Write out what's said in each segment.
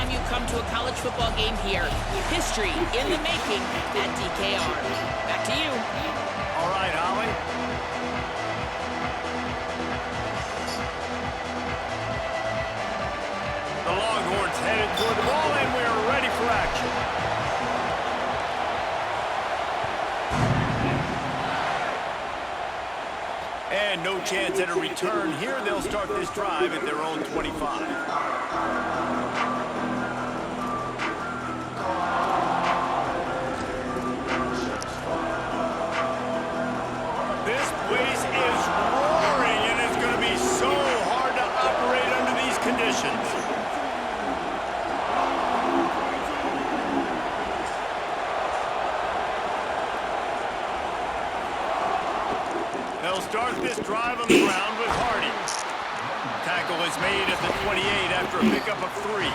time you come to a college football game here. History in the making at DKR. Back to you. All right, Holly. The Longhorns headed toward the ball, and we're ready for action. And no chance at a return here. They'll start this drive at their own 25. This place is roaring, and it's going to be so hard to operate under these conditions. They'll start this drive on the ground with Hardy. Tackle is made at the 28 after a pickup of 3.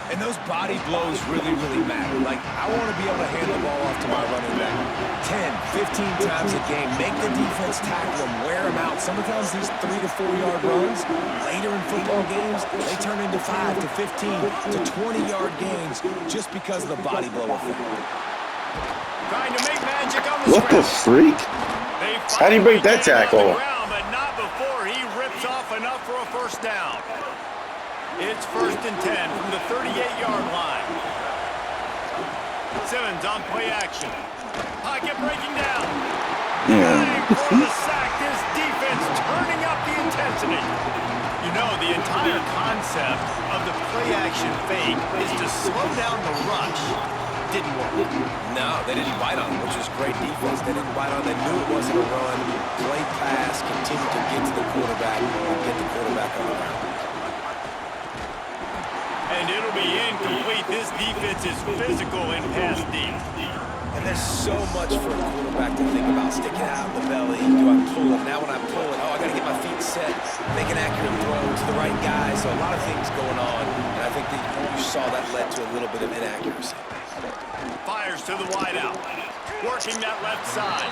And those body blows really, really matter. Like, I want to be able to hand the ball off to my running back 10, 15 times a game. Make the defense tackle them, wear them out. Sometimes these 3 to 4 yard runs, later in football games, they turn into 5 to 15 to 20 yard gains just because of the body blow effect. Trying to make magic on the What the freak? How do you break that tackle? Ground, but not before he rips off enough for a first down. It's 1st and 10 from the 38-yard line. Simmons on play action. Pocket breaking down. Going for the sack. This defense turning up the intensity. You know, the entire concept of the play action fake is to slow down the rush. Didn't work. No, they didn't bite on it, which is great defense. They didn't bite on it. They knew it wasn't a run. Play pass, continue to get to the quarterback and get the quarterback on the ground. And it'll be incomplete. This defense is physical in pass deep. And there's so much for a quarterback to think about. Sticking out the belly. Do I pull it? Now when I pull it, I got to get my feet set. Make an accurate throw to the right guy. So a lot of things going on. And I think that you saw that led to a little bit of inaccuracy. Fires to the wideout. Working that left side.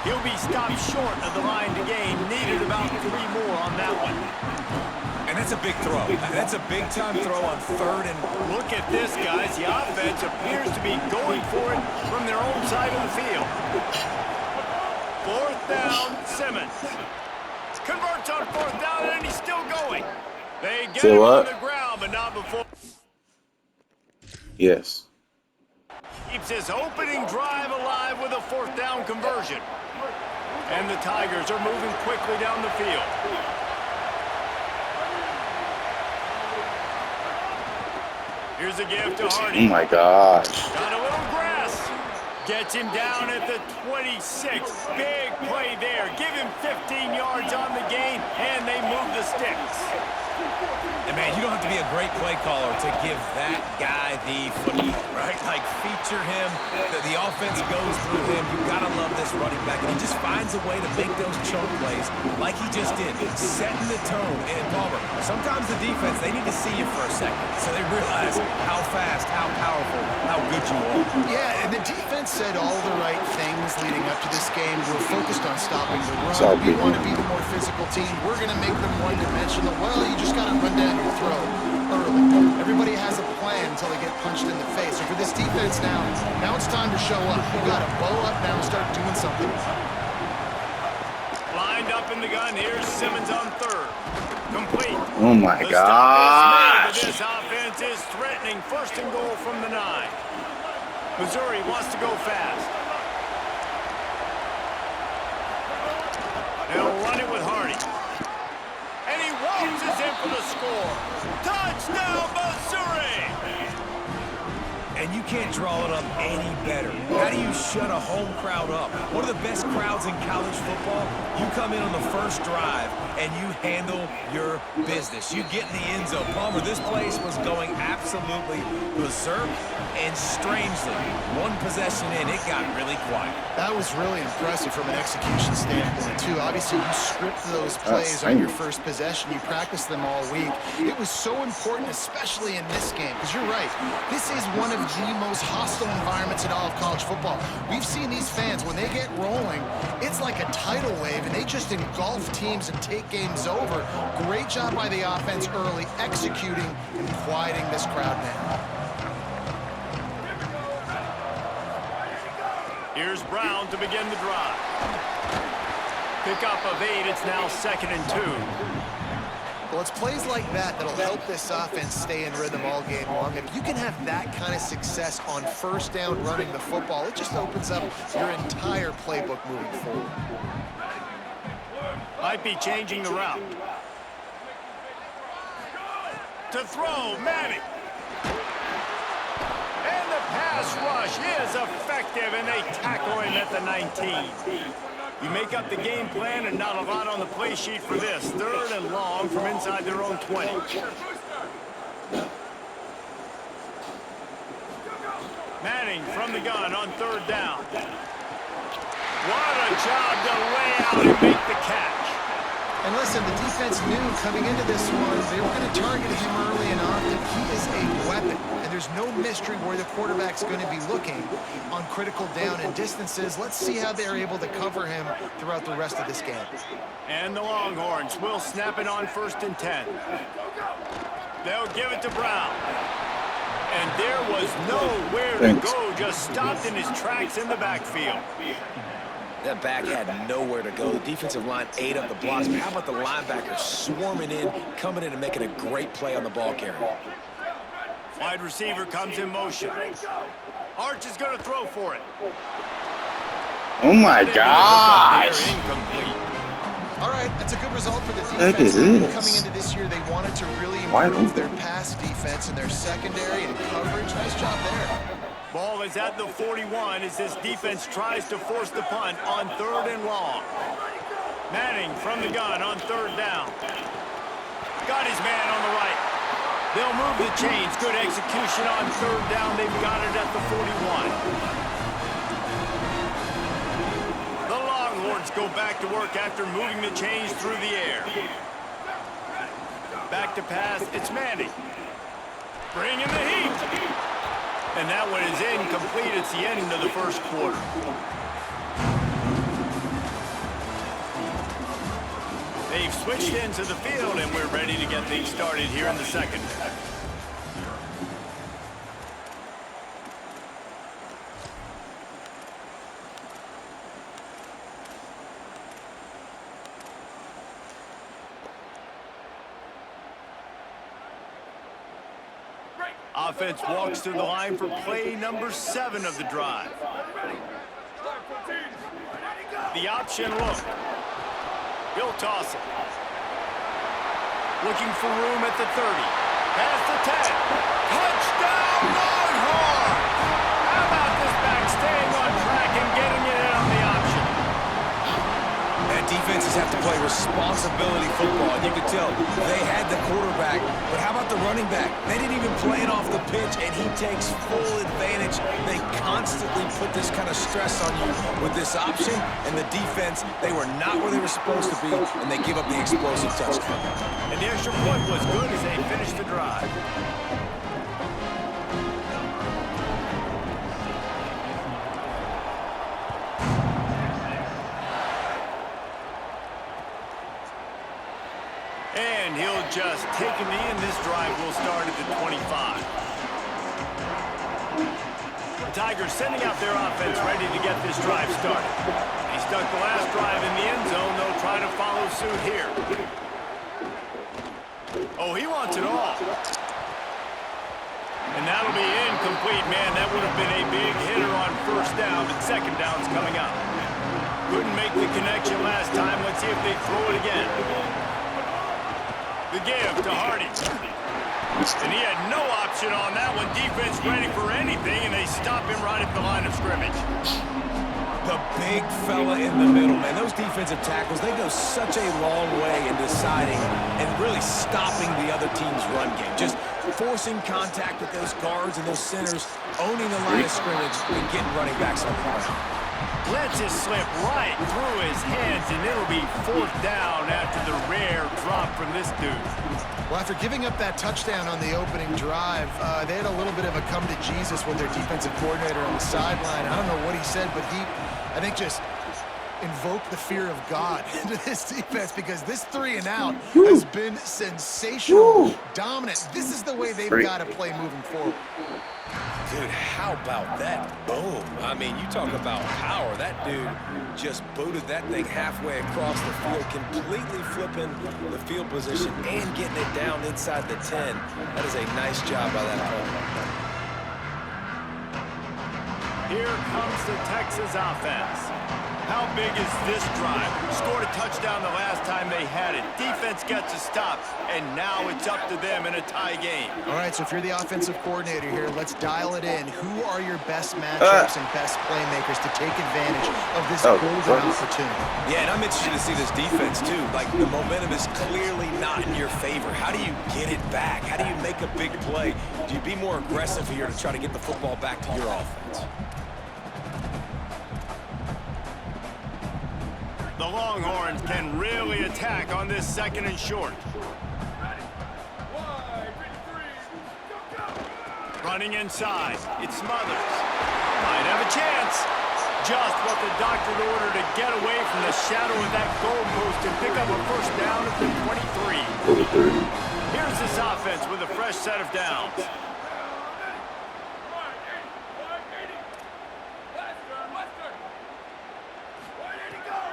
He'll be stopped short of the line to gain. Needed about 3 more on that one. And that's a big throw. That's a big-time throw on 3rd and... Look at this, guys. The offense appears to be going for it from their own side of the field. 4th down, Simmons. Converts on 4th down, and he's still going. They get him on the ground, but not before... Yes. Keeps his opening drive alive with a 4th down conversion. And the Tigers are moving quickly down the field. Here's a gift to Hardy. Oh my gosh. Got a little grass. Gets him down at the 26. Big play there. Give him 15 yards on the gain, and they move the sticks. And man, you don't have to be a great play caller to give that guy the football, right? Like, feature him. The offense goes through him. You've got to love this running back. And he just finds a way to make those choke plays like he just did, setting the tone. And Palmer, sometimes the defense, they need to see you for a second so they realize how fast, how powerful, how good you are. Yeah, and the defense said all the right things leading up to this game. We're focused on stopping the run. We want to be the more physical team. We're going to make them one-dimensional. Well, you just got to run down your throw early. Everybody has a plan until they get punched in the face. So for this defense now it's time to show up. You got to bow up now and start doing something. Lined up in the gun. Here's Simmons on 3rd. Complete. Oh my gosh. This offense is threatening. 1st and goal from the 9. Missouri wants to go fast. They'll run it with Hardy. And he waltzes in for the score. Touchdown, Missouri! And you can't draw it up any better. How do you shut a home crowd up? One of the best crowds in college football. You come in on the first drive and you handle your business. You get in the end zone. Palmer, this place was going absolutely berserk, and strangely, one possession in, it got really quiet. That was really impressive from an execution standpoint, too. Obviously, you script those plays on your first possession. You practice them all week. It was so important, especially in this game, because you're right. This is one of the most hostile environments in all of college football. We've seen these fans, when they get rolling, it's like a tidal wave, and they just engulf teams and take games over. Great job by the offense early, executing and quieting this crowd now. Here's Brown to begin the drive. Pickup of 8, it's now 2nd and 2. Well, it's plays like that that'll help this offense stay in rhythm all game long. If you can have that kind of success on first down running the football, it just opens up your entire playbook moving forward. Might be changing the route. To throw, Manning. And the pass rush is effective, and they tackle him at the 19. You make up the game plan, and not a lot on the play sheet for this. 3rd and long from inside their own 20. Manning from the gun on 3rd down. What a job to lay out and make the catch. And listen, the defense knew coming into this one, they were going to target him early and often. He is a weapon, and there's no mystery where the quarterback's going to be looking on critical down and distances. Let's see how they're able to cover him throughout the rest of this game. And the Longhorns will snap it on 1st and 10. They'll give it to Brown. And there was nowhere to go, just stopped in his tracks in the backfield. That back had nowhere to go. The defensive line ate up the blocks. But how about the linebackers swarming in, coming in and making a great play on the ball carrier? Wide receiver comes in motion. Arch is going to throw for it. Oh my gosh. Incomplete. All right, that's a good result for the Heck defense. it is. Coming into this year, they wanted to really Wide improve open. their pass defense and their secondary and coverage. Nice job there. Ball is at the 41 as this defense tries to force the punt on 3rd and long. Manning from the gun on 3rd down. Got his man on the right. They'll move the chains. Good execution on 3rd down. They've got it at the 41. The Longhorns go back to work after moving the chains through the air. Back to pass. It's Manning. Bringing the heat. And that one is incomplete. It's the end of the 1st quarter. They've switched into the field, and we're ready to get things started here in the 2nd. Offense walks to the line for play number 7 of the drive. The option look. He'll toss it. Looking for room at the 30. Past the 10. Touchdown, Longhorns! How about this back staying on track and getting it in on the option? And defenses have to play responsibility football. And you can tell they had the quarterback, but how about the running back? They didn't even play it off the pitch, and he takes full advantage. They constantly put this kind of stress on you with this option, and the defense, they were not where they were supposed to be, and they give up the explosive touchdown. And the extra point was good as they finished the drive. And he'll just take him in. This drive will start at the 25. The Tigers sending out their offense ready to get this drive started. He stuck the last drive in the end zone. They'll try to follow suit here. Oh, he wants it all. And that'll be incomplete, man. That would have been a big hitter on 1st down, but 2nd down's coming up. Couldn't make the connection last time. Let's see if they throw it again. The give to Hardy. And he had no option on that one. Defense ready for anything, and they stop him right at the line of scrimmage. The big fella in the middle, man. Those defensive tackles, they go such a long way in deciding and really stopping the other team's run game. Just forcing contact with those guards and those centers, owning the line of scrimmage, and getting running backs on the ground. Lets it slip right through his hands, and it'll be 4th down after the rare drop from this dude. Well, after giving up that touchdown on the opening drive, they had a little bit of a come to Jesus with their defensive coordinator on the sideline. I don't know what he said, but he, I think, just invoked the fear of God into this defense, because this 3 and out has been sensational, dominant. This is the way they've got to play moving forward. Dude, how about that boom? I mean, you talk about power. That dude just booted that thing halfway across the field, completely flipping the field position and getting it down inside the 10. That is a nice job by that opponent. Here comes the Texas offense. How big is this drive? Scored a touchdown the last time they had it. Defense gets a stop, and now it's up to them in a tie game. All right, so if you're the offensive coordinator here, let's dial it in. Who are your best matchups and best playmakers to take advantage of this golden opportunity? Yeah, and I'm interested to see this defense, too. Like, the momentum is clearly not in your favor. How do you get it back? How do you make a big play? Do you be more aggressive here to try to get the football back to your offense? The Longhorns can really attack on this 2nd and short. Running inside, it's Smothers. Might have a chance. Just what the doctor ordered to get away from the shadow of that goalpost and pick up a first down at the 23. Here's this offense with a fresh set of downs.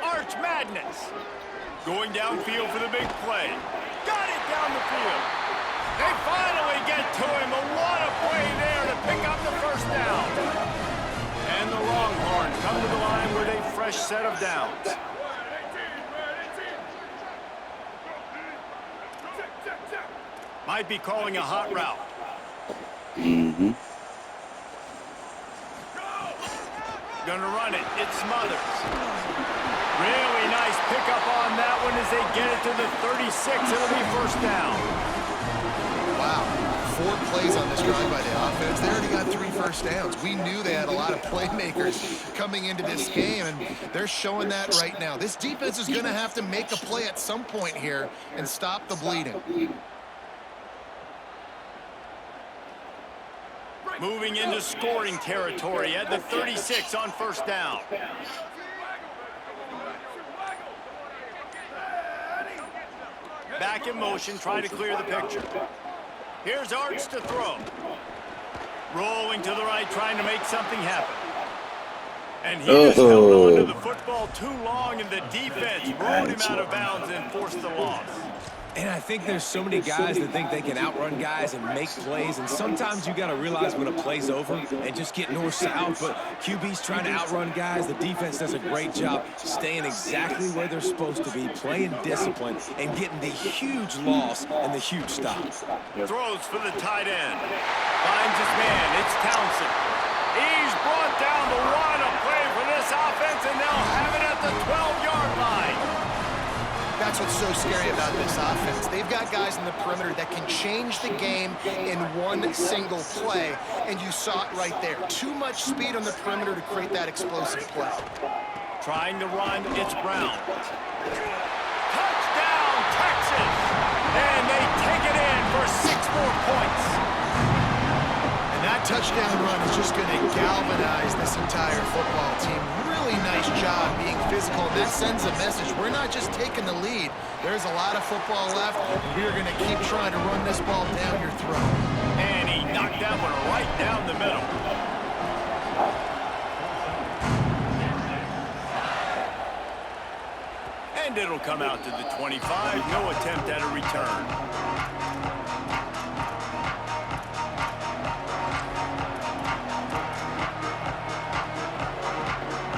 Arch Madness. Going downfield for the big play. Got it down the field. They finally get to him. What a play there to pick up the first down. And the Longhorns come to the line with a fresh set of downs. Might be calling a hot route. Gonna run it. It's Smothers. Really nice pickup on that one as they get it to the 36. It'll be first down. Wow. 4 plays on this drive by the offense. They already got 3 first downs. We knew they had a lot of playmakers coming into this game, and they're showing that right now. This defense is going to have to make a play at some point here and stop the bleeding. Moving into scoring territory at the 36 on first down. Back in motion, trying to clear the picture. Here's Arch to throw. Rolling to the right, trying to make something happen. And he just held on to the football too long, and the defense ruled him out of bounds and forced the loss. And I think there's so many guys that think they can outrun guys and make plays, and sometimes you got to realize when a play's over and just get north-south, but QB's trying to outrun guys. The defense does a great job staying exactly where they're supposed to be, playing discipline, and getting the huge loss and the huge stop. Throws for the tight end. Finds his man. It's Townsend. He's brought down the run. A play for this offense, and they'll have it at the 12-yard line. That's what's so scary about this offense. They've got guys in the perimeter that can change the game in one single play, and you saw it right there. Too much speed on the perimeter to create that explosive play. Trying to run, it's Brown. Touchdown, Texas! And they take it in for 6 more points. And that touchdown run is just going to galvanize this entire football team. Really nice job being physical, and that sends a message. We're not just taking the lead. There's a lot of football left. We're going to keep trying to run this ball down your throat. And he knocked that one right down the middle. And it'll come out to the 25. No attempt at a return.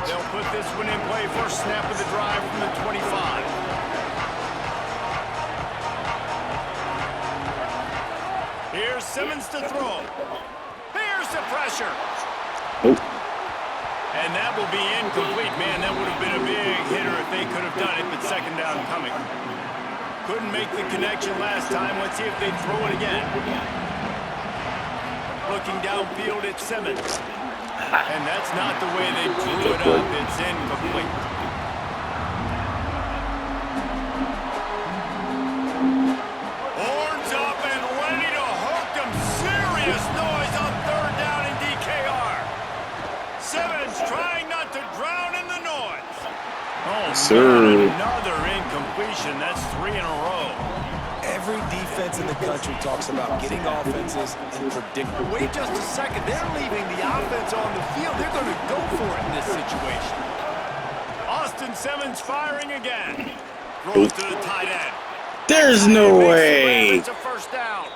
They'll put this one in play. First snap of the drive from the 25. Here's Simmons to throw. Here's the pressure. And that will be incomplete. Man, that would have been a big hitter if they could have done it, but second down coming. Couldn't make the connection last time. Let's see if they throw it again. Looking downfield at Simmons. And that's not the way they drew it up. It's incomplete. Horns sir. Another incompletion. That's 3 in a row. Every defense in the country talks about getting offenses and predictable. Wait just a second. They're leaving the offense on the field. They're going to go for it in this situation. Austin Simmons firing again. Throws to the tight end. There's no way. It's a first down.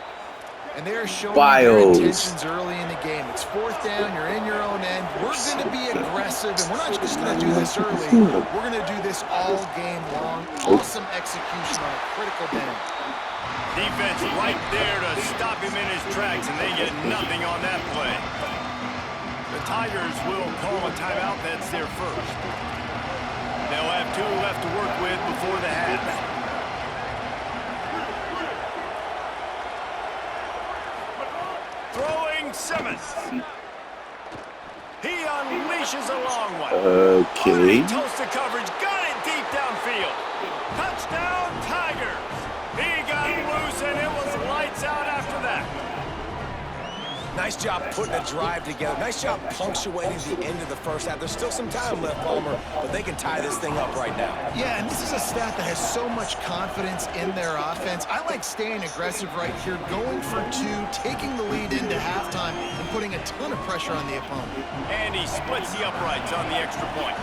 And they're showing Bios. their intentions early in the game. It's 4th down. You're in your own end. We're going to be aggressive, and we're not just going to do this early. We're going to do this all game long. Awesome execution on a critical down. Defense right there to stop him in his tracks, and they get nothing on that play. The Tigers will call a timeout. That's their first. They'll have 2 left to work with before the half. Throwing Simmons. He unleashes a long one. Okay. Toast the coverage. Got it deep downfield. Touchdown, Tigers. He got loose, and it was lights out after that. Nice job putting a drive together. Nice job punctuating the end of the first half. There's still some time left, Palmer, but they can tie this thing up right now. Yeah, and this is a staff that has so much confidence in their offense. I like staying aggressive right here, going for 2, taking the lead into halftime, and putting a ton of pressure on the opponent. And he splits the uprights on the extra point.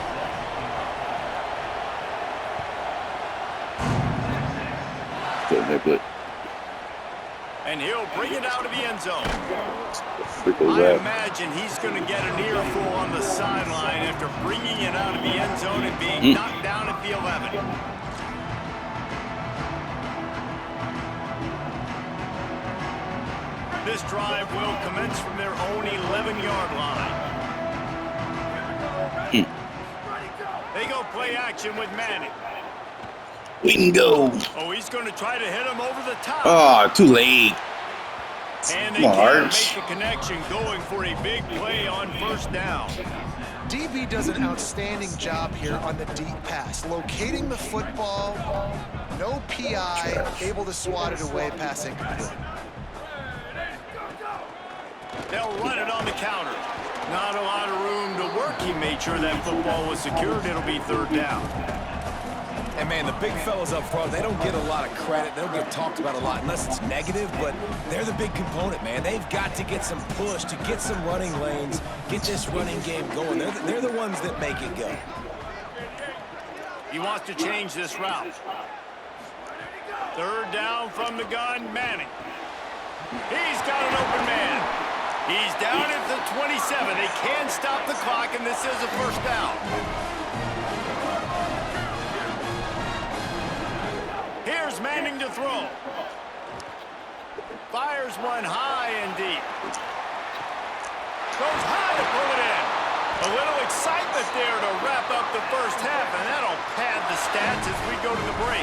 Good. And he'll bring it out of the end zone. Trickles I out. imagine he's going to get an earful on the sideline after bringing it out of the end zone and being knocked down at the 11. This drive will commence from their own 11-yard line. They go play action with Manning. We can go. Oh, he's going to try to hit him over the top. Oh, too late. And they Come on, can't Arch. make the connection, going for a big play on first down. DB does an outstanding job here on the deep pass, locating the football, no PI, able to swat it away, pass incomplete. They'll run it on the counter. Not a lot of room to work. He made sure that football was secured. It'll be 3rd down. And, man, the big fellas up front, they don't get a lot of credit. They don't get talked about a lot unless it's negative, but they're the big component, man. They've got to get some push, to get some running lanes, get this running game going. They're the ones that make it go. He wants to change this route. 3rd down from the gun, Manning. He's got an open man. He's down at the 27. They can stop the clock, and this is a first down. Here's Manning to throw. Fires one high and deep. Goes high to pull it in. A little excitement there to wrap up the first half, and that'll pad the stats as we go to the break.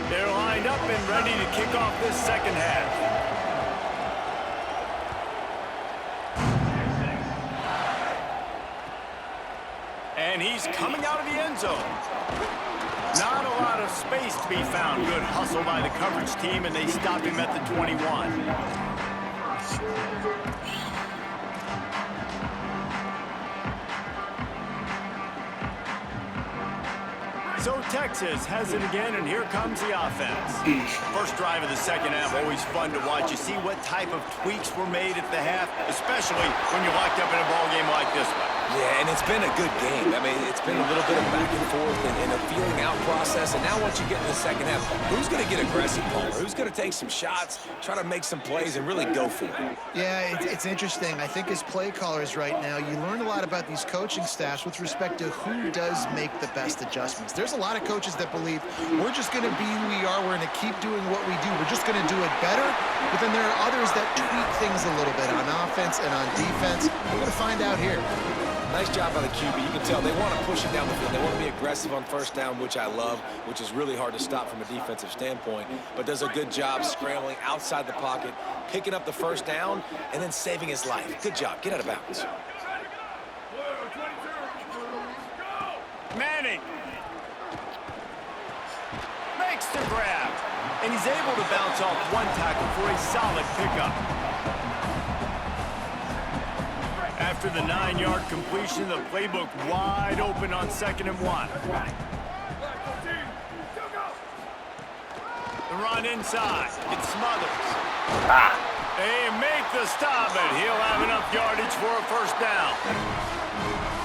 They're lined up and ready to kick off this second half. And he's coming out of the end zone. Not a lot of space to be found. Good hustle by the coverage team, and they stop him at the 21. So Texas has it again, and here comes the offense. First drive of the second half, always fun to watch. You see what type of tweaks were made at the half, especially when you're locked up in a ball game like this one. Yeah, and it's been a good game. I mean, it's been a little bit of back and forth and a feeling out process. And now once you get in the second half, who's going to get aggressive, Palmer? Who's going to take some shots, try to make some plays, and really go for it? Yeah, it's interesting. I think as play callers right now, you learn a lot about these coaching staffs with respect to who does make the best adjustments. There's a lot of coaches that believe we're just going to be who we are. We're going to keep doing what we do. We're just going to do it better. But then there are others that tweak things a little bit on offense and on defense. We're going to find out here. Nice job by the QB. You can tell they want to push it down the field. They want to be aggressive on first down, which I love, which is really hard to stop from a defensive standpoint, but does a good job scrambling outside the pocket, picking up the first down, and then saving his life. Good job. Get out of bounds. the grab. And he's able to bounce off one tackle for a solid pickup. After the 9-yard completion, the playbook wide open on 2nd and 1. The run inside. It smothers. They make the stop, and he'll have enough yardage for a first down.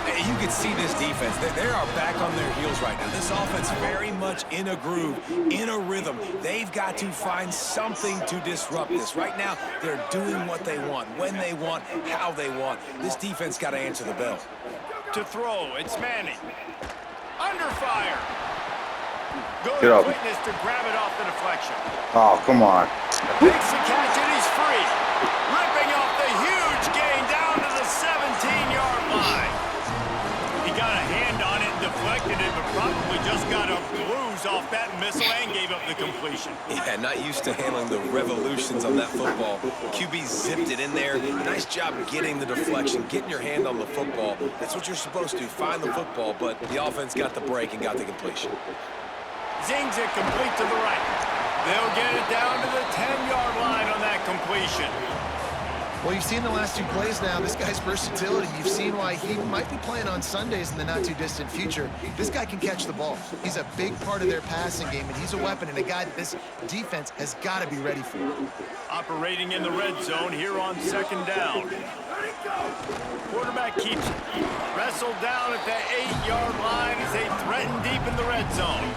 You can see this defense. They are back on their heels right now. This offense very much in a groove, in a rhythm. They've got to find something to disrupt this. Right now, they're doing what they want, when they want, how they want. This defense got to answer the bell. To throw, it's Manning. Under fire. Get up. Witness to grab it off the deflection. Oh, come on. Makes the catch and he's free. Ripping off the huge gain down to the 17-yard line. He got a hand on it and deflected it, but probably just got a bruise off that missile and gave up the completion. Yeah, not used to handling the revolutions on that football. QB zipped it in there. Nice job getting the deflection, getting your hand on the football. That's what you're supposed to, find the football, but the offense got the break and got the completion. Zings it complete to the right. They'll get it down to the 10-yard line on that completion. Well, you've seen the last 2 plays now. This guy's versatility. You've seen why he might be playing on Sundays in the not-too-distant future. This guy can catch the ball. He's a big part of their passing game, and he's a weapon and a guy that this defense has got to be ready for. Operating in the red zone here on 2nd down. Quarterback keeps it. Wrestled down at the 8-yard line as they threaten deep in the red zone.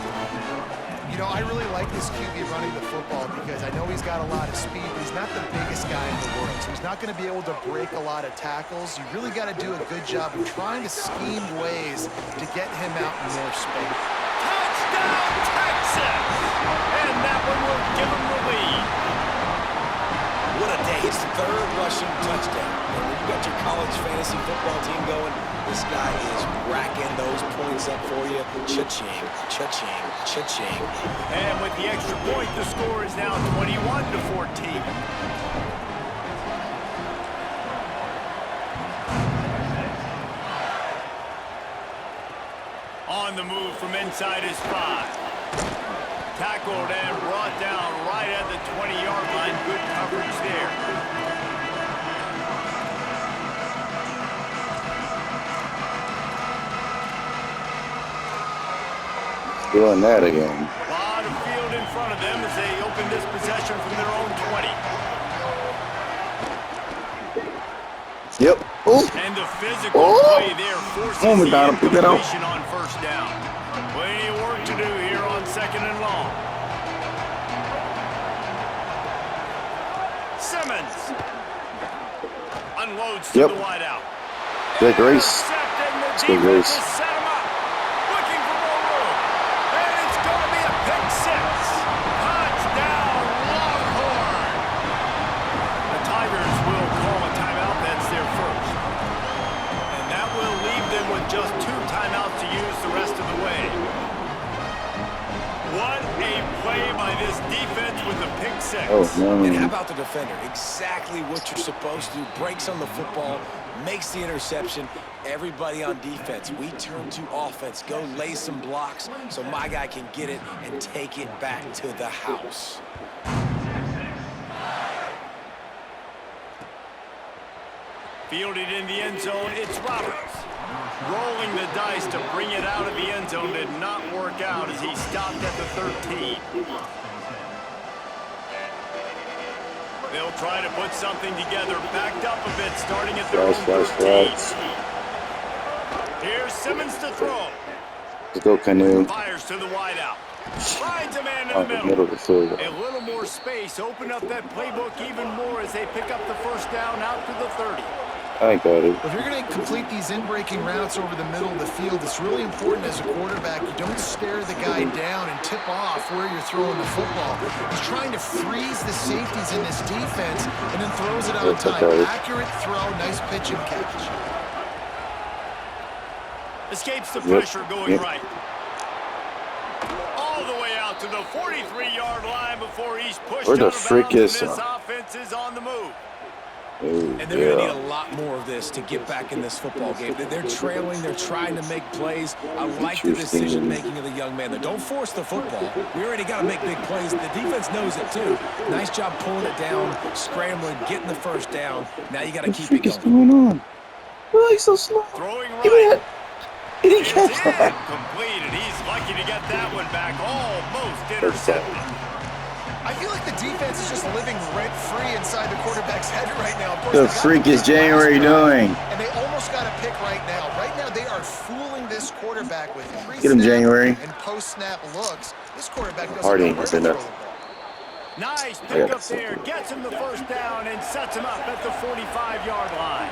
You know, I really like this QB running the football because I know he's got a lot of speed, but he's not the biggest guy in the world. So he's not going to be able to break a lot of tackles. You really got to do a good job of trying to scheme ways to get him out in more space. Touchdown, Texas! And that one will give him the lead. What a day. His 3rd rushing touchdown. And when you got your college fantasy football team going, this guy is racking those points up for you. Cha-ching, cha-ching, cha-ching. And with the extra point, the score is now 21-14. On the move from inside his 5. Tackled and brought down right at the 20-yard line. Good coverage there. Doing that again. A lot of field in front of them as they open this possession from their own 20. Yep. Ooh. And the physical play there forces the incompletion on first down. Plenty of work to do here on 2nd and long. Simmons unloads to the wideout. Good grace. Let's go, Grace. Set him up. Looking for more room. And it's going to be a pick 6. Touchdown, Longhorn. The Tigers will call a timeout. That's their first. And that will leave them with just 2 timeouts to use the rest of the way. What a play by this defense with the pick 6. Oh, no. And how about the defender? Exactly what you're supposed to do. Breaks on the football, makes the interception. Everybody on defense, we turn to offense. Go lay some blocks so my guy can get it and take it back to the house. Fielded in the end zone, it's Roberts. Rolling the dice to bring it out of the end zone did not work out as he stopped at the 13. They'll try to put something together, backed up a bit, starting at their own 13. Here's Simmons to throw. Let's go, Canoe. Fires to the wideout. Finds a man in Oh, the middle. middle of the field. A little more space, open up that playbook even more as they pick up the first down out to the 30. I got it. If you're going to complete these in-breaking routes over the middle of the field, it's really important as a quarterback you don't stare the guy down and tip off where you're throwing the football. He's trying to freeze the safeties in this defense and then throws it on time. Accurate throw, nice pitch and catch. Escapes the pressure going right. All the way out to the 43-yard line before he's pushed Where the out of frick bounds, is and this offense is on the move. And they're going to need a lot more of this to get back in this football game. They're trailing. They're trying to make plays. I like the decision-making of the young man. Don't force the football. We already got to make big plays. The defense knows it, too. Nice job pulling it down, scrambling, getting the first down. Now you got to keep it going. What's going on? Why he's so slow? Throwing Give me right. that. He didn't catch It's that. incomplete, and he's lucky to get that one back. Almost intercepted. I feel like the defense is just living rent-free inside the quarterback's head right now. Of course, The freak is January doing? And they almost got a pick right now. Right now, they are fooling this quarterback with Get him, January. and post-snap looks. This quarterback doesn't Hardy know where is to throw enough. the ball. Nice pickup there. Gets him the first down and sets him up at the 45-yard line.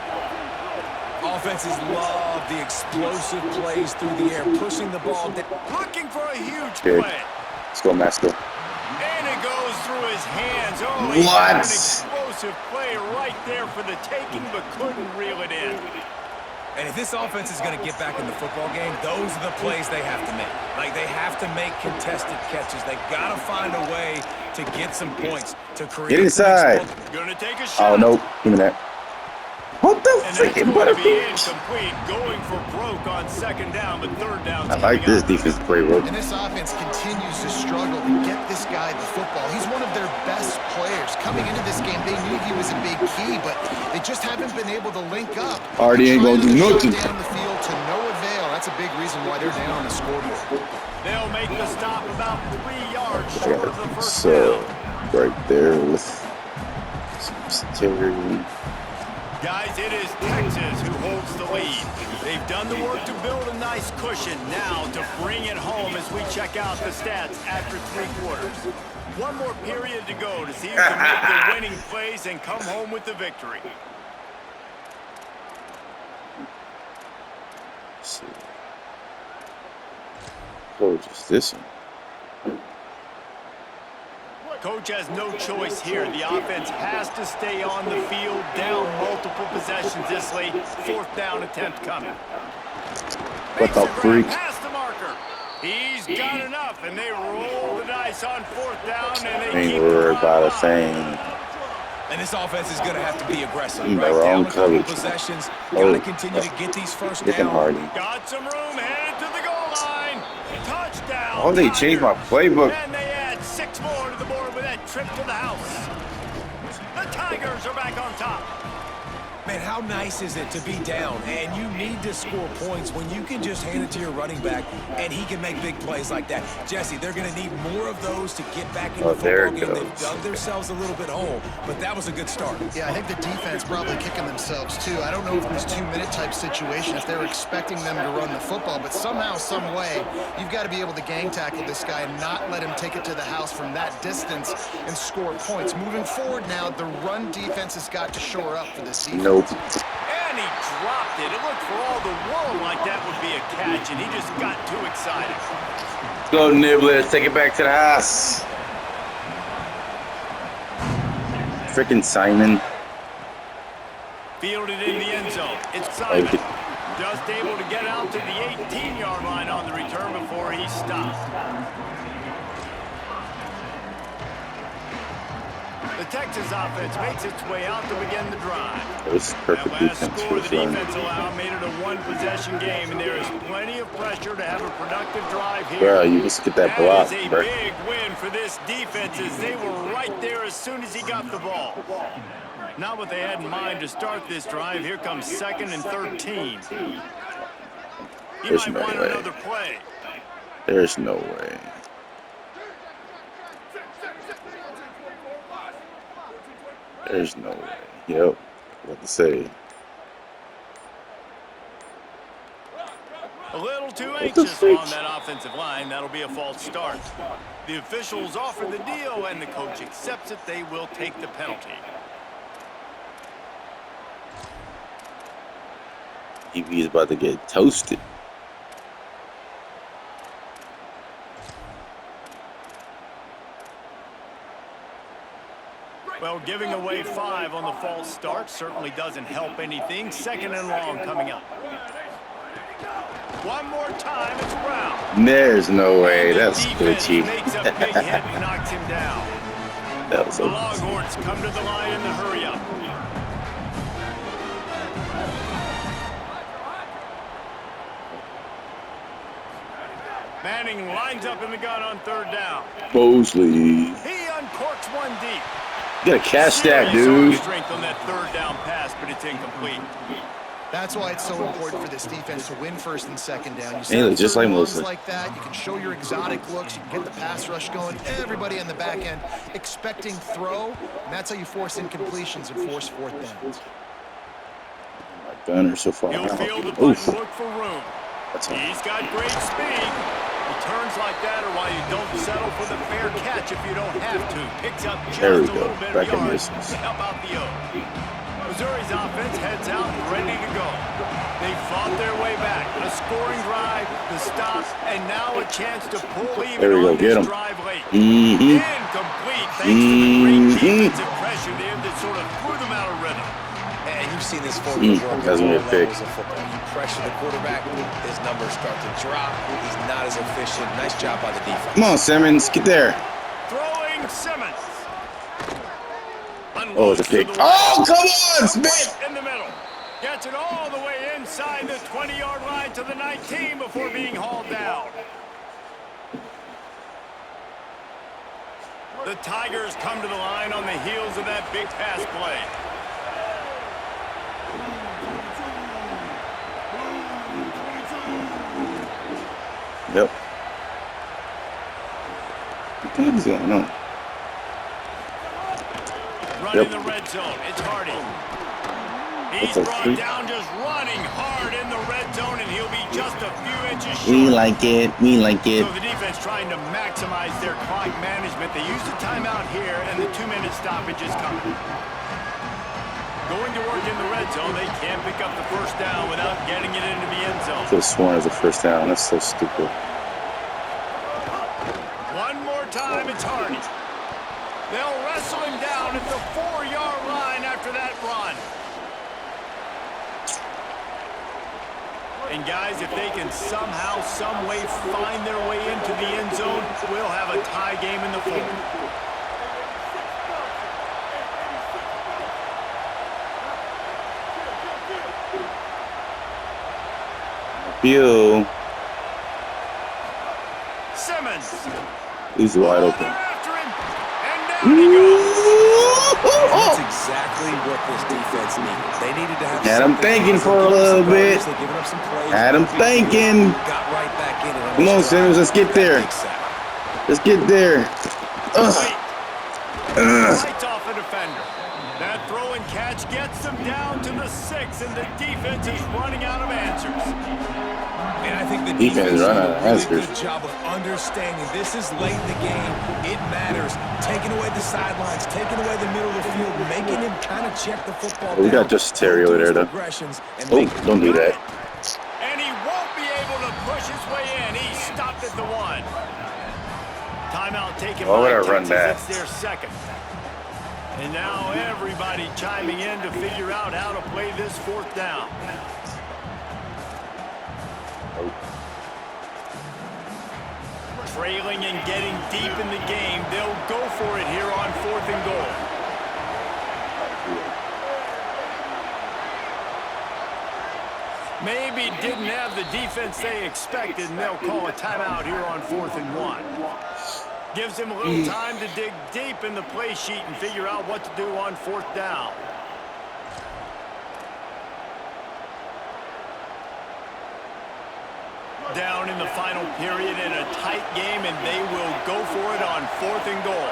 Offenses love the explosive plays through the air, pushing the ball down. Looking for a huge Good. play. Let's go, Master. And it goes through his hands. Oh, he What? had an explosive play right there for the taking, but couldn't reel it in. And if this offense is going to get back in the football game, those are the plays they have to make. Like, they have to make contested catches. They got to find a way to get some points to create. Get inside. Gonna take a shot. Oh, no. Give me that. What the And that's freaking going to be butterfield? incomplete. Going for broke on second down, but third down. I like this defense play, bro. And this offense continues to struggle to get this guy the football. He's one of their best players. Coming into this game, they knew he was a big key, but they just haven't been able to link up. Hardy ain't gonna do nothing. Down the field to no avail. That's a big reason why they're down on the scoreboard. They'll make the stop about 3 yards short of the first So, down. right there with Terry. Guys, it is Texas who holds the lead. They've done the work to build a nice cushion. Now to bring it home as we check out the stats after 3 quarters. One more period to go to see who can make the winning plays and come home with the victory. Let's see. Oh, just this one. Coach has no choice here. The offense has to stay on the field, down multiple possessions this late. 4th down attempt coming. What the freak? Past the marker. He's got enough, and they roll the dice on 4th down, and they Ain't keep worried the about a drive thing. And this offense is going to have to be aggressive. The Right wrong down a couple coverage. possessions. Oh, Got to continue to get these first Get them, down. Hardy. Got some room, headed to the goal line. Touchdown. Oh, they changed my Tigers. playbook. And they add 6 more to the board with that trip to the house. The Tigers are back on top. Man, how nice is it to be down and you need to score points when you can just hand it to your running back and he can make big plays like that? Jesse, they're going to need more of those to get back in the there football it game. They've goes. dug themselves a little bit hole, but that was a good start. Yeah, I think the defense probably kicking themselves too. I don't know if it was 2-minute type situation, if they were expecting them to run the football, but somehow, some way, you've got to be able to gang tackle this guy and not let him take it to the house from that distance and score points. Moving forward now, the run defense has got to shore up for this defense. Nope. And he dropped it. It looked for all the world like that would be a catch, and he just got too excited. Go, Nibblers. Take it back to the house. Freaking Simon. Fielded in the end zone. It's Simon. Just able to get out to the 18-yard line on the return before he stopped. The Texas offense makes its way out to begin the drive. It was That perfect last defense score for the this run. defense allowed made it a one-possession game, and there is plenty of pressure to have a productive drive here. Bro, you just get that block, That is a bro. big win for this defense as they were right there as soon as he got the ball. Not what they had in mind to start this drive. Here comes 2nd and 13. He There's might no want way. another play. There's no way. There's no way. Yep. What to say? A little too the anxious freak? on that offensive line. That'll be a false start. The officials offer the deal, and the coach accepts it. They will take the penalty. EB is about to get toasted. Well, giving away 5 on the false start certainly doesn't help anything. 2nd and long coming up. One more time, it's Brown. There's no way. And the That's defense glitchy. makes a big hit and knocks him down. That was The a Longhorns come to the line in the hurry up. Manning lines up in the gun on third down. Mosley. He uncorks one deep. You gotta catch that, Serious arm dude. strength on that third down pass, but it's incomplete. That's why it's so important for this defense to win first and second down. You Hey, look, just like Mosley. like that, you can show your exotic looks, you can get the pass rush going, everybody on the back end expecting throw, and that's how you force incompletions and force fourth downs. Gunner so far He'll out. feel the Oof. button, look for room. That's all. He's got great speed. Returns like that are why you don't settle for the fair catch if you don't have to. Picks up just There we a go. little bit Back of in yards business. to help out the O. Missouri's offense heads out ready to go. They fought their way back. A scoring drive, the stop, and now a chance to pull even There we go. on Get this him. drive late. Mm-hmm. Incomplete thanks to the great Mhm. defensive pressure there that sort of threw them out of rhythm. And you've seen this formula work at That's all gonna be a pick. levels of football. You pressure the quarterback, his numbers start to drop. He's not as efficient. Nice job by the defense. Come on, Simmons. Get there. Throwing Simmons. Oh, it's a pick. Oh, come on, Smith. In the middle. Gets it all the way inside the 20-yard line to the 19 before being hauled down. The Tigers come to the line on the heels of that big pass play. Yep. What the heck is going on? Running Yep. the red zone. It's Hardy. He's That's a brought freak. down just running hard in the red zone, and he'll be just a few inches short. We like it. We like it. So the defense trying to maximize their clock management. They used a timeout here, and the 2-minute stoppage is coming. Going to work in the red zone, they can't pick up the first down without getting it into the end I zone. could have sworn it was a first down. That's so stupid. One more time, it's Hardy. They'll wrestle him down at the 4-yard line after that run. And guys, if they can somehow, some way find their way into the end zone, we'll have a tie game in the fourth. Bill. Simmons. He's wide Oh, open. they're after him. And down he goes. That's exactly what this defense needed. They needed to have Had him something thinking for a positive. little bit. They've given up some plays. Had him thinking. Got right back in it. Come on, Simmons, let's get there. Let's get there. Ugh. Lights off the defender. That throw and catch gets them down to the 6, and the defense is running out of answers. And I think the Defense defense run did out of a really answers. good job of understanding this is late in the game. It matters. Taking away the sidelines, taking away the middle of the field, making him kind of check the football. We got down, just Terry over there, though. progressions, and Oh, make- don't do that. And he won't be able to push his way in. He stopped at the 1. Timeout taken Why would by I run Texas. back? It's their second. And now everybody chiming in to figure out how to play this fourth down. Trailing and getting deep in the game, they'll go for it here on 4th and goal. Maybe didn't have the defense they expected, and they'll call a timeout here on 4th and 1. Gives him a little time to dig deep in the play sheet and figure out what to do on 4th down. Down in the final period in a tight game, and they will go for it on 4th and goal.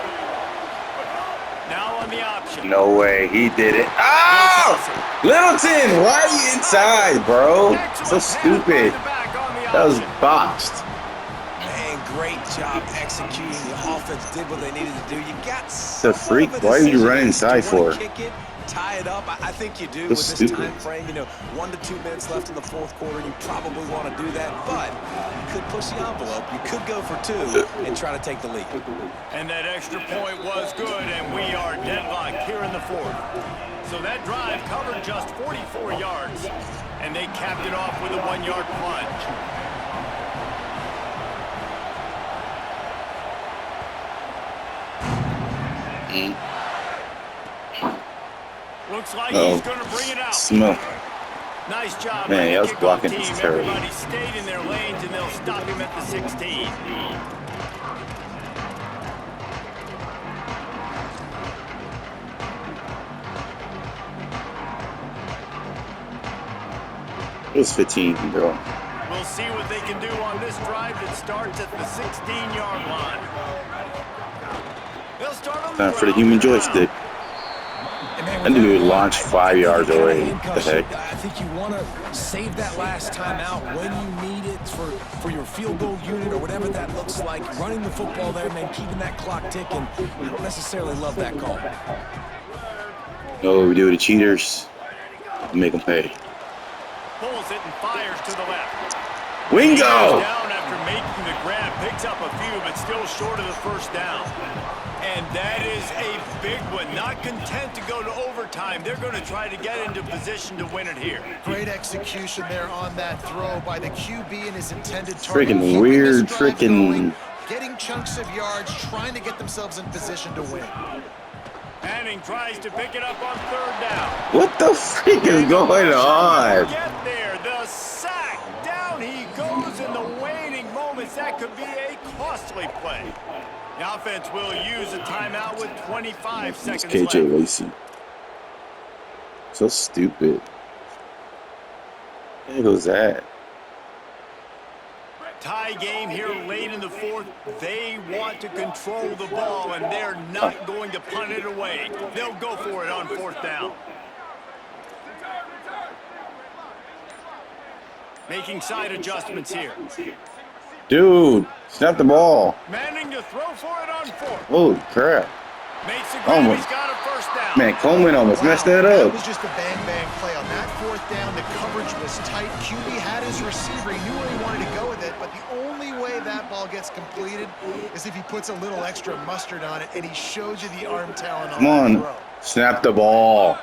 Now on the option. No way. He did it. Oh! Littleton, right inside, bro. So stupid. That was boxed. Man, great job executing. The offense did what they needed to do. You got The freak. Why are you running inside for? Kick it, tie it up. I think you do That's with this stupid. time frame. 1 to 2 minutes left in the fourth quarter. You probably want to do that, but you could push the envelope. You could go for 2 and try to take the lead. And that extra point was good, and we are deadlocked here in the fourth. So that drive covered just 44 yards, and they capped it off with a 1-yard plunge. Looks like he's going to bring it out. Smell. Nice job. Man, by I the was kickoff blocking team. this terrible. Everybody stayed in their lanes, and they'll stop him at the 16. It was 15, bro. We'll see what they can do on this drive that starts at the 16-yard line. They'll start on the Time for the ground human and around. joystick. And man, I knew he would launch 5 yards I think it away. kinda What the handcuffs you. heck? I think you want to save that last time out when you need it for your field goal unit or whatever that looks like. Running the football there, man, keeping that clock ticking. I don't necessarily love that call. No, we do the cheaters. Make them pay. Pulls it and fires to the left. Wingo! Down after making the grab, picks up a few, but still short of the first down. And that is a big one. Not content to go to overtime. They're going to try to get into position to win it here. Great execution there on that throw by the QB and his intended target. Freaking Keeping weird, this drive freaking... going, getting chunks of yards, trying to get themselves in position to win. Manning tries to pick it up on third down. What the freak is going on? Get there. The sack. Down he goes in the waning moments. That could be a costly play. The offense will use a timeout with 25 It's seconds KJ left. Lacey. So stupid. Where goes that? Tie game here late in the fourth. They want to control the ball, and they're not going to punt it away. They'll go for it on fourth down. Making side adjustments here. Dude, snap the ball. Manning to throw for it on fourth. Holy crap. Makes the grab. Almost. He's got a first down. Man, Coleman almost messed that That up. was just a bang-bang play. On that fourth down, the coverage was tight. QB had his receiver. He knew where he wanted to go with it, but the only way that ball gets completed is if he puts a little extra mustard on it, and he shows you the arm talent on Come that on. throw. Snap the ball.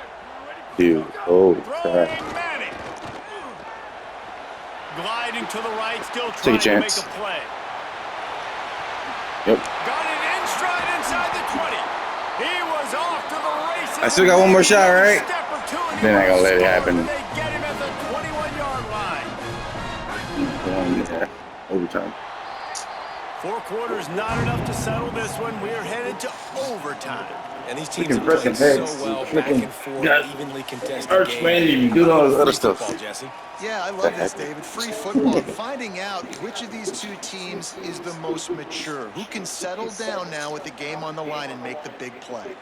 Dude, holy Throwing crap. Manning. Gliding to the right, still Take a trying to make chance. a play. Yep. Got it in stride inside the 20. He was off to the races. I still got one more shot, right? Step or two, and he Then I gotta will let it score. happen. They get him at the 21-yard line. Yeah. Overtime. 4 quarters not enough to settle this one. We're headed to overtime. And these teams Freaking have played pressing so heads. well back Freaking and forth, got evenly contested Arch games. Manning, you do all this other stuff. Football, Jesse. Yeah, I love this, David. Free football. And finding out which of these two teams is the most mature. Who can settle down now with the game on the line and make the big play.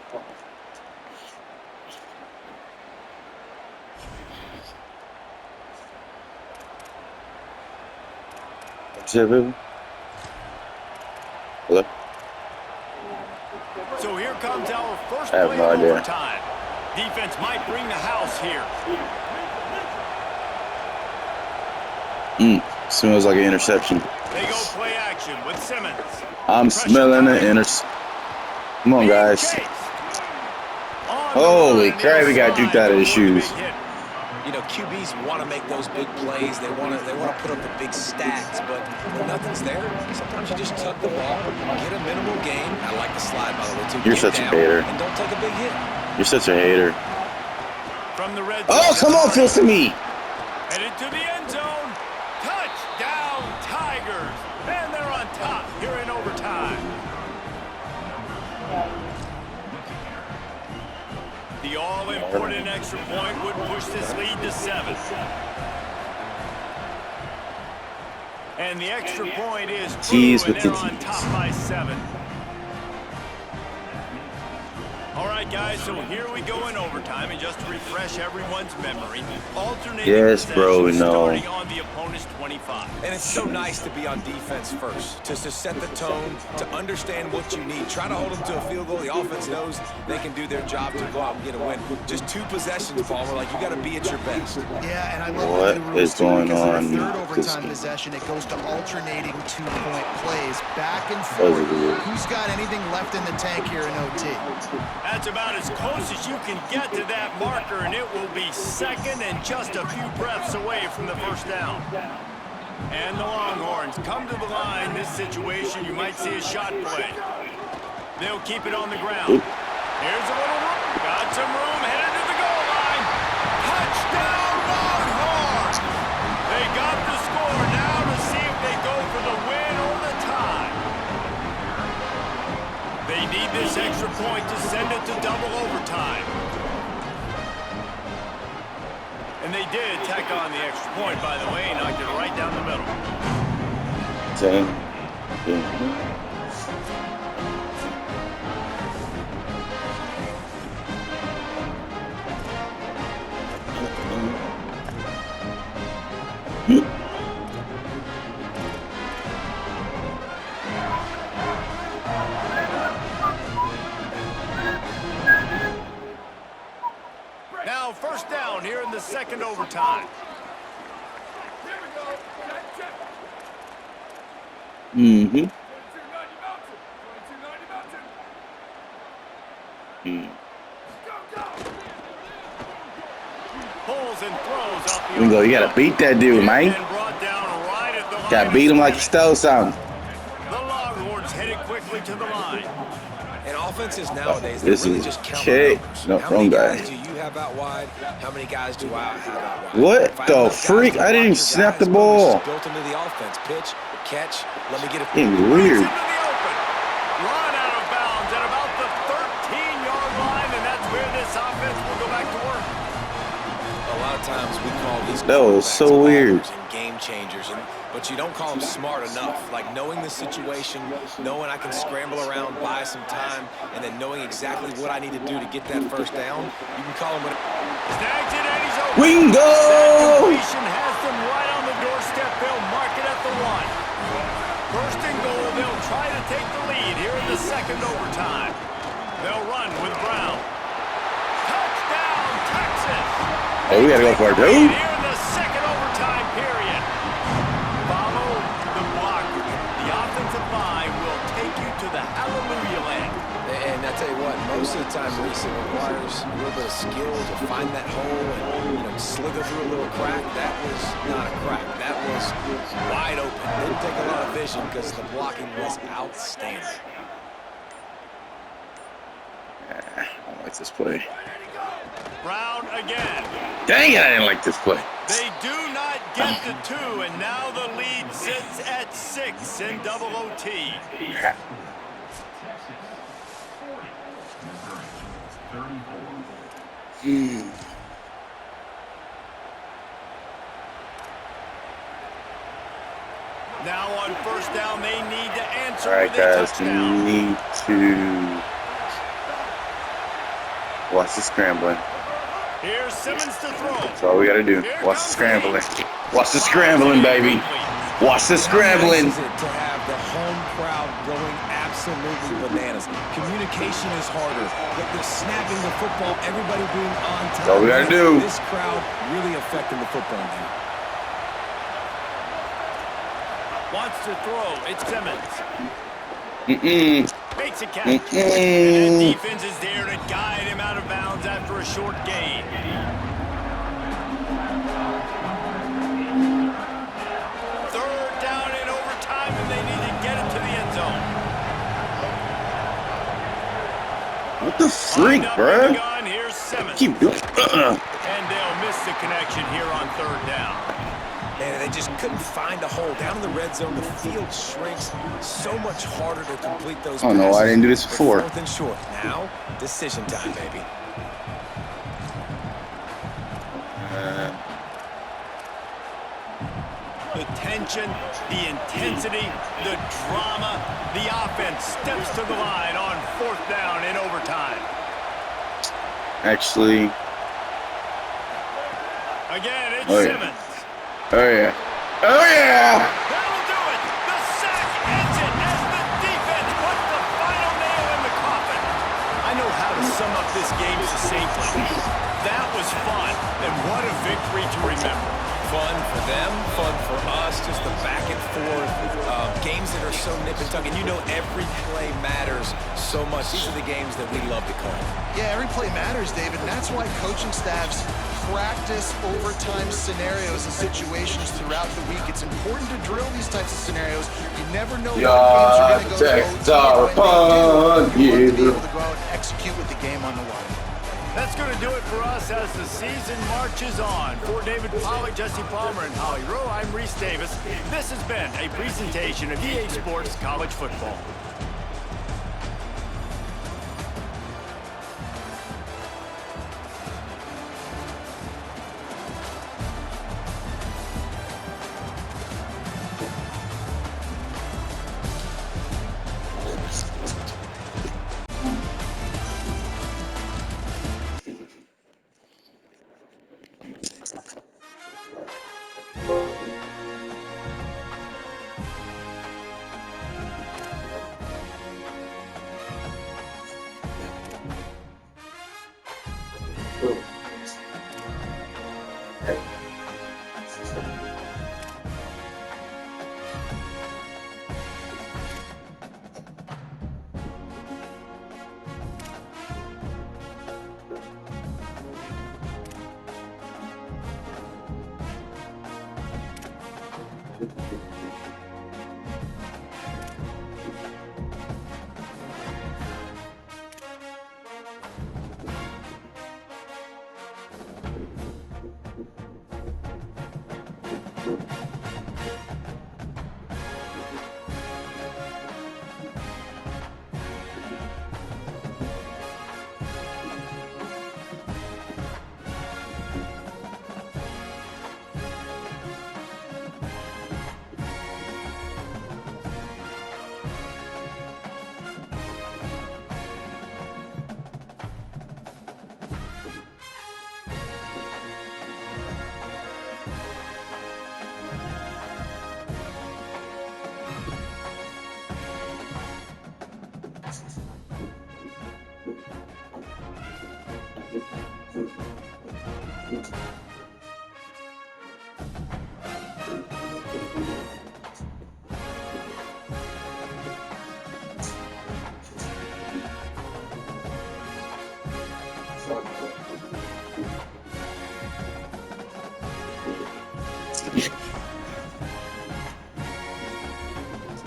Hello? So here comes our first I have play no of idea. overtime. Defense might bring the house here. Smells like an interception. They go play action with Simmons. I'm smelling an interception. Come on, guys. Chase. On the Holy run, crap, we got inside juked out of to his avoid the shoes. big hit. You know, QBs want to make those big plays. They want to put up the big stats, but when nothing's there, sometimes you just tuck the ball, get a minimal gain. I like the slide, by the way, too. You're Get such a down hater. And don't take a big hit. You're such a hater. From the red Oh, zone. come on, Phil to me. Headed to the end zone. Touchdown, Tigers. And they're on top here in overtime. The all-important extra point would push this lead to 7. And the extra point is Tease through, with and the they're on tease. top by 7. All right, guys, so here we go in overtime, and just to refresh everyone's memory, alternating Yes, bro, we possessions know. starting on the opponent's 25. And it's so nice to be on defense first, to set the tone, to understand what you need. Try to hold them to a field goal. The offense knows they can do their job to go out and get a win. Just 2 possessions, Paul. We're like, you got to be at your best. Yeah, and I love What the new rules is too, going because on in the third this overtime game? possession, it goes to alternating 2-point plays back and Those forth. are weird. Who's got anything left in the tank here in OT? That's about as close as you can get to that marker, and it will be second and just a few breaths away from the first down. And the Longhorns come to the line. This situation, you might see a shot play. They'll keep it on the ground. Here's a little room. Got some room, headed to the goal line. Touchdown, Longhorns! point to send it to double overtime. And they did tack on the extra point, by the way, knocked it right down the middle. 10. Now first down here in the second overtime. Mm-hmm. Pulls and throws off the Bingo, you gotta beat that dude, man. and brought down right at the line Gotta of beat him like you scrimmage. stole something. The Longhorns headed quickly to the line. And offenses nowadays, This they really is just count K. on numbers. No, How wrong many guy. guys do you have out wide? How many guys do I have out wide? What If I have the enough guys freak? to I didn't even block your snap the guys, well, it's ball. just built into the offense. Pitch, catch, let me get it. Getting Runs weird. into the open. Run out of bounds at about the 13-yard line, and that's where this offense will go back to work. A lot of times we call these That was quarterbacks so weird. ballers and game changers, but you don't call them smart enough. Like knowing the situation, knowing I can scramble around, buy some time, and then knowing exactly what I need to do to get that first down, you can call them what. Snags it, and he's open. Wingo! That completion has them right on the doorstep. They'll mark it at the 1. First and goal, they'll try to take the lead here in the second overtime. They'll run with Brown. Touchdown, Texas! Oh, we gotta go for it, Lead dude. here in the second overtime period. Follow the block. The offensive line will take you to the hallelujah land. And I tell you what, most of the time, Reese, it requires a little bit of skill to find that hole and slither through a little crack. That was not a crack. That was wide open. Didn't take a lot of vision because the blocking was outstanding. I don't like this play. Brown again. Dang it, I didn't like this play. They do not get the 2, and now the lead sits at 6 in double OT. Crap. Now on first down, they need to answer All right, with a guys, we touchdown. need to watch the scrambling. Here's Simmons to throw. That's all we gotta do. Watch the scrambling. Watch the scrambling, baby. Watch the scrambling. How nice is it to have the home crowd going absolutely bananas? Communication is harder, but the snapping the football, everybody being on time. That's all we gotta do. This crowd really affecting the football game. Wants to throw. It's Simmons. Mm-mm. Makes a catch. And that defense is there to guide him out of bounds after a short gain. Third down in overtime, and they need to get it to the end zone. What the freak, Lined up in bruh? the gun, here's Simmons. Keep doing. And they'll miss the connection here on third down. Man, they just couldn't find a hole. Down in the red zone, the field shrinks. So much harder to complete those Oh, no, I didn't do this But before. Fourth and short. Now, decision time, baby. The tension, the intensity, the drama, the offense steps to the line on fourth down in overtime. Actually, Again, it's Oh, yeah. Simmons. oh yeah. Oh yeah! That'll do it. The sack ends it as the defense puts the final nail in the coffin. I know how to sum up this game succinctly. That was fun, and what a victory to remember. Fun for them, fun for us, just the back and forth, games that are so nip and tuck, and you know every play matters so much. These are the games that we love to call. Yeah, every play matters, David, and that's why coaching staffs practice overtime scenarios and situations throughout the week. It's important to drill these types of scenarios. You never know when games are going to go to OT, and when they do, you want to be able to go out and execute with the game on the line. That's going to do it for us as the season marches on. For David Pollack, Jesse Palmer, and Holly Rowe, I'm Reese Davis. This has been a presentation of EA Sports College Football.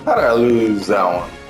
How did I lose that one?